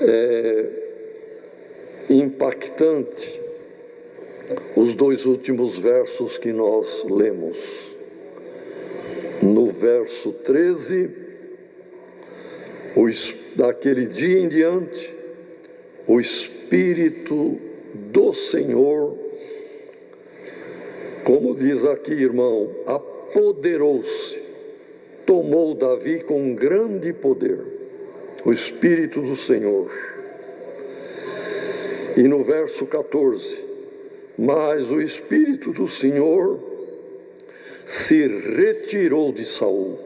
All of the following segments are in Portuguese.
É impactante os dois últimos versos que nós lemos. No verso 13, daquele dia em diante, o Espírito do Senhor, como diz aqui, irmão, apoderou-se, tomou Davi com grande poder, o Espírito do Senhor. E no verso 14, mas o Espírito do Senhor se retirou de Saul,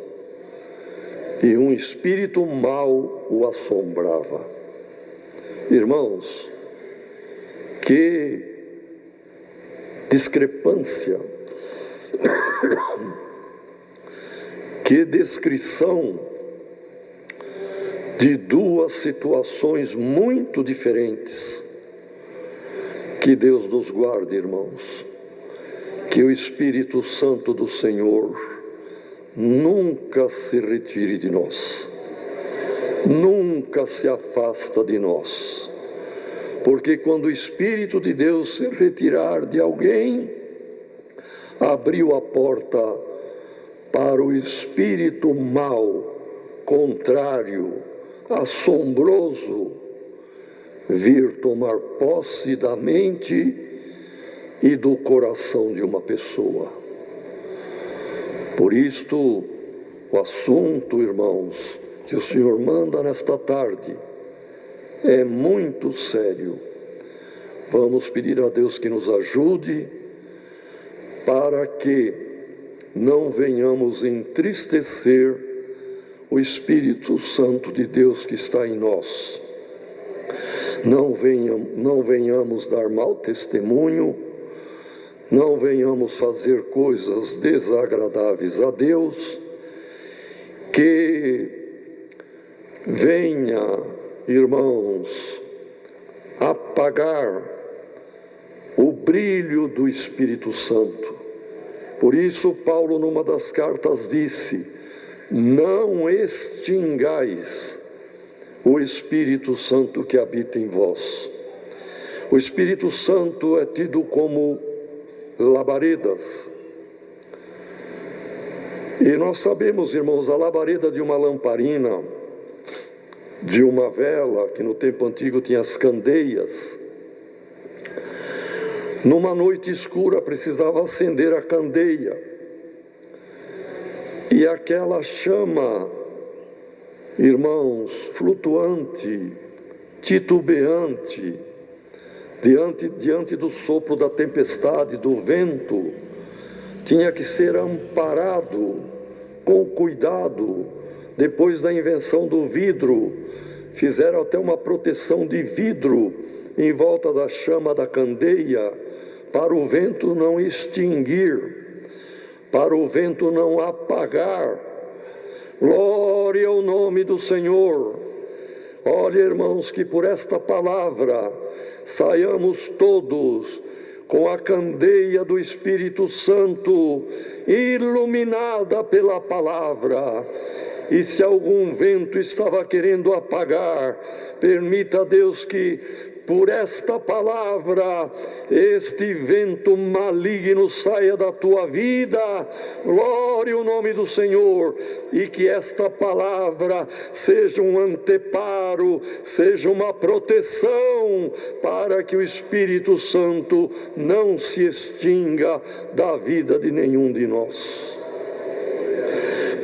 e um espírito mau o assombrava. Irmãos, que discrepância, que descrição de duas situações muito diferentes. Que Deus nos guarde, irmãos, que o Espírito Santo do Senhor nunca se retire de nós, nunca se afasta de nós, porque quando o Espírito de Deus se retirar de alguém, abriu a porta para o espírito mau, contrário, assombroso, vir tomar posse da mente e do coração de uma pessoa. Por isto, o assunto, irmãos, que o Senhor manda nesta tarde é muito sério. Vamos pedir a Deus que nos ajude para que não venhamos entristecer o Espírito Santo de Deus que está em nós. Não venhamos dar mau testemunho, não venhamos fazer coisas desagradáveis a Deus, que venha, irmãos, apagar o brilho do Espírito Santo. Por isso Paulo, numa das cartas, disse: não extingais o Espírito Santo que habita em vós. O Espírito Santo é tido como labaredas. E nós sabemos, irmãos, a labareda de uma lamparina, de uma vela, que no tempo antigo tinha as candeias. Numa noite escura precisava acender a candeia. E aquela chama, irmãos, flutuante, titubeante, diante do sopro da tempestade, do vento, tinha que ser amparado com cuidado. Depois da invenção do vidro, fizeram até uma proteção de vidro em volta da chama da candeia, para o vento não extinguir, para o vento não apagar. Glória ao nome do Senhor. Olha, irmãos, que por esta palavra saiamos todos com a candeia do Espírito Santo iluminada pela palavra. E se algum vento estava querendo apagar, permita a Deus que por esta palavra, este vento maligno saia da tua vida. Glória ao nome do Senhor. E que esta palavra seja um anteparo, seja uma proteção, para que o Espírito Santo não se extinga da vida de nenhum de nós.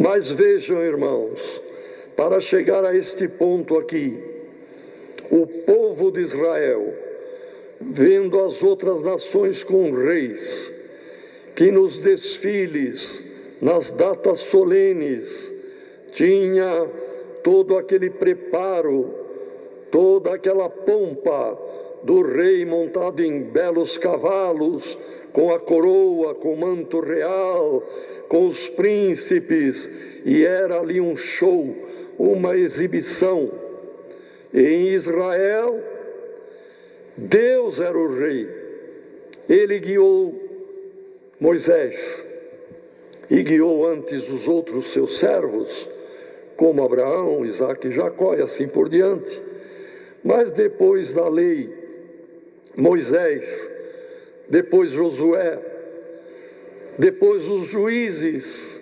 Mas vejam, irmãos, para chegar a este ponto aqui, o povo de Israel, vendo as outras nações com reis, que nos desfiles, nas datas solenes, tinha todo aquele preparo, toda aquela pompa do rei montado em belos cavalos, com a coroa, com o manto real, com os príncipes, e era ali um show, uma exibição. Em Israel, Deus era o rei. Ele guiou Moisés e guiou antes os outros seus servos, como Abraão, Isaque e Jacó e assim por diante. Mas depois da lei, Moisés, depois Josué, depois os juízes,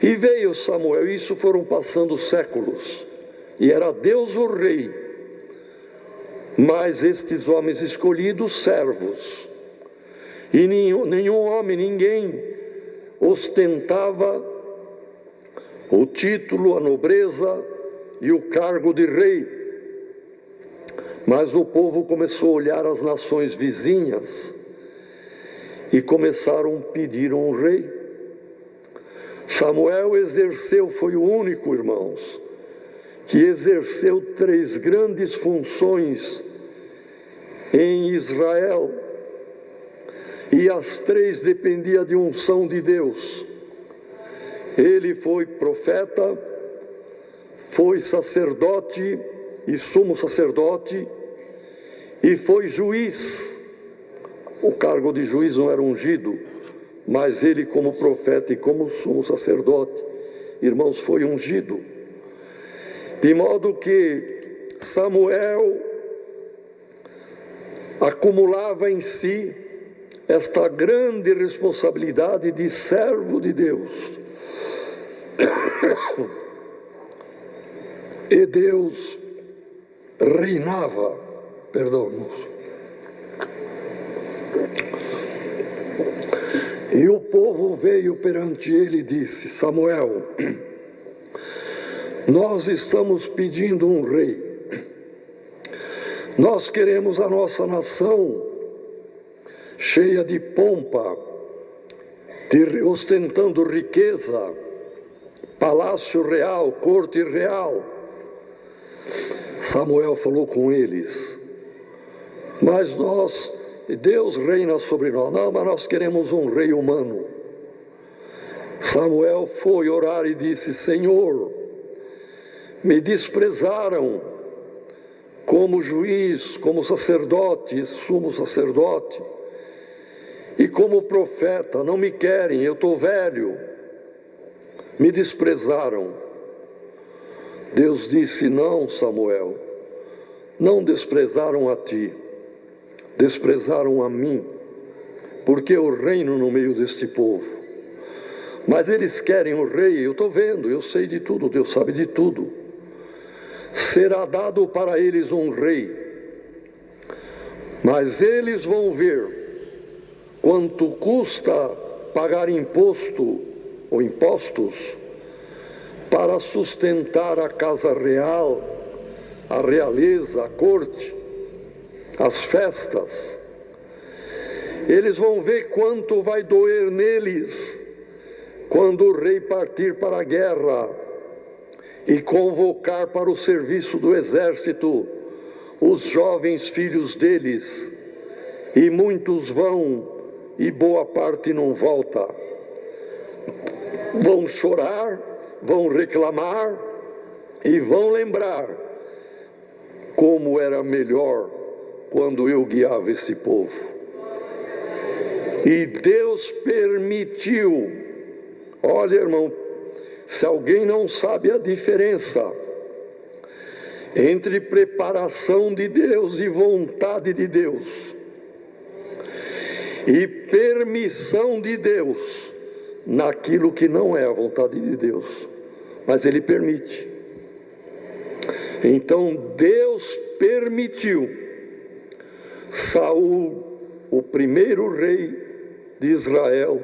e veio Samuel. Isso foram passando séculos, e era Deus o rei, mas estes homens escolhidos, servos, e nenhum homem, ninguém ostentava o título, a nobreza e o cargo de rei. Mas o povo começou a olhar as nações vizinhas e começaram a pedir um rei. Samuel exerceu, foi o único, irmãos, que exerceu 3 grandes funções em Israel, e as 3 dependiam de unção de Deus. Ele foi profeta, foi sacerdote e sumo sacerdote, e foi juiz. O cargo de juiz não era ungido, mas ele, como profeta e como sumo sacerdote, irmãos, foi ungido. De modo que Samuel acumulava em si esta grande responsabilidade de servo de Deus. E Deus reinava, irmãos. E o povo veio perante ele e disse: Samuel, nós estamos pedindo um rei. Nós queremos a nossa nação cheia de pompa, ostentando riqueza, palácio real, corte real. Samuel falou com eles: mas Deus reina sobre nós. Não, mas nós queremos um rei humano. Samuel foi orar e disse: Senhor, me desprezaram como juiz, como sacerdote, sumo sacerdote, e como profeta. Não me querem, eu estou velho. Me desprezaram. Deus disse: não, Samuel, não desprezaram a ti, desprezaram a mim, porque eu reino no meio deste povo. Mas eles querem o rei. Eu estou vendo, eu sei de tudo, Deus sabe de tudo. Será dado para eles um rei, mas eles vão ver quanto custa pagar imposto ou impostos para sustentar a casa real, a realeza, a corte, as festas. Eles vão ver quanto vai doer neles quando o rei partir para a guerra e convocar para o serviço do exército os jovens filhos deles, e muitos vão e boa parte não volta. Vão chorar, vão reclamar e vão lembrar como era melhor quando eu guiava esse povo. E Deus permitiu. Olha, irmão, se alguém não sabe a diferença entre preparação de Deus e vontade de Deus, e permissão de Deus naquilo que não é a vontade de Deus, mas Ele permite. Então Deus permitiu Saul, o primeiro rei de Israel,